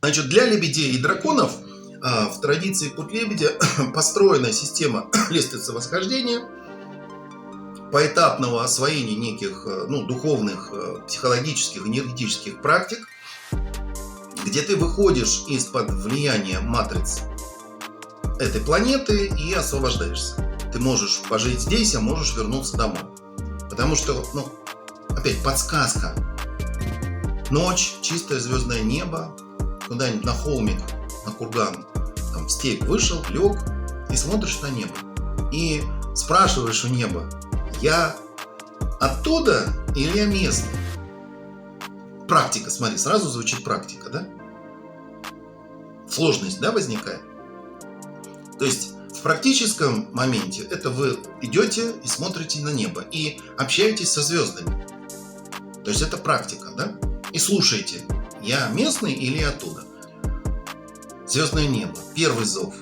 Значит, для лебедей и драконов в традиции Путь лебедя построена система лестницы восхождения, поэтапного освоения неких духовных, психологических, энергетических практик, где ты выходишь из-под влияния матриц этой планеты и освобождаешься. Ты можешь пожить здесь, а можешь вернуться домой. Потому что, опять подсказка. Ночь, чистое звездное небо, куда-нибудь на холмик, на курган, там, в степь вышел, лег и смотришь на небо. И спрашиваешь у неба: я оттуда или я местный? Практика, смотри, сразу звучит практика, да? Сложность, да, возникает? То есть в практическом моменте это вы идете и смотрите на небо и общаетесь со звездами. То есть это практика, да? И слушаете, я местный или оттуда? Звездное небо, первый зов.